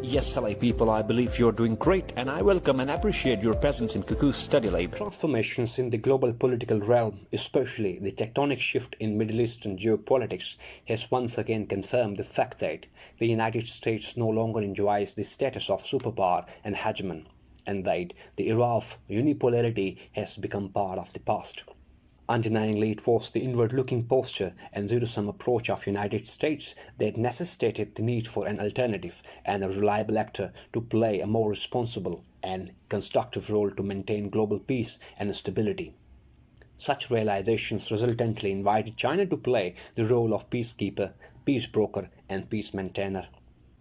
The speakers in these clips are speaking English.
Yes, LA people, I believe you're doing great, and I welcome and appreciate your presence in Cuckoo's Study Lab. Transformations in the global political realm, especially the tectonic shift in Middle Eastern geopolitics, has once again confirmed the fact that the United States no longer enjoys the status of superpower and hegemon, and that the era of unipolarity has become part of the past. Undeniably, it was the inward-looking posture and zero-sum approach of United States that necessitated the need for an alternative and a reliable actor to play a more responsible and constructive role to maintain global peace and stability. Such realizations resultantly invited China to play the role of peacekeeper, peace broker, and peace maintainer.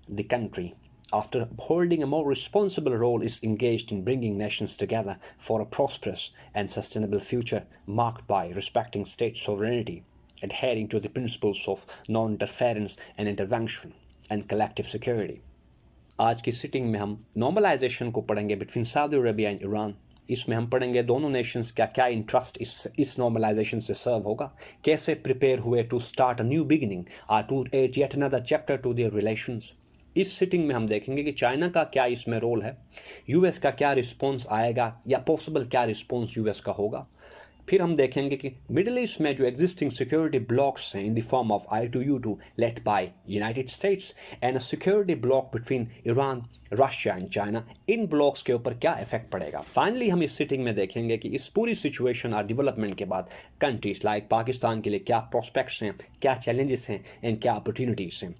The country, after upholding a more responsible role, is engaged in bringing nations together for a prosperous and sustainable future marked by respecting state sovereignty, adhering to the principles of non-interference and intervention, and collective security. आज की sitting में हम normalisation को पढ़ेंगे between Saudi Arabia and Iran. इसमें हम पढ़ेंगे दोनों नेशंस का क्या इंटरेस्ट इस नॉर्मलाइजेशन से सर्व होगा, कैसे प्रिपेयर हुए to start a new beginning to add yet another chapter to their relations. इस सिटिंग में हम देखेंगे कि चाइना का क्या इसमें रोल है, यूएस का क्या रिस्पॉन्स आएगा या पॉसिबल क्या रिस्पॉन्स यूएस का होगा। फिर हम देखेंगे कि मिडिल ईस्ट में जो एग्जिस्टिंग सिक्योरिटी ब्लॉक्स हैं in the form of I2U2 led by United states and a security block between Iran, Russia and China, in blocks के ऊपर क्या इफेक्ट पड़ेगा। फाइनली हम इस सिटिंग में देखेंगे कि इस पूरी सिचुएशन और डेवलपमेंट के बाद कंट्रीज लाइक पाकिस्तान के लिए क्या प्रोस्पेक्ट्स हैं, क्या चैलेंजेस हैं एंड क्या अपॉर्चुनिटीज़ हैं।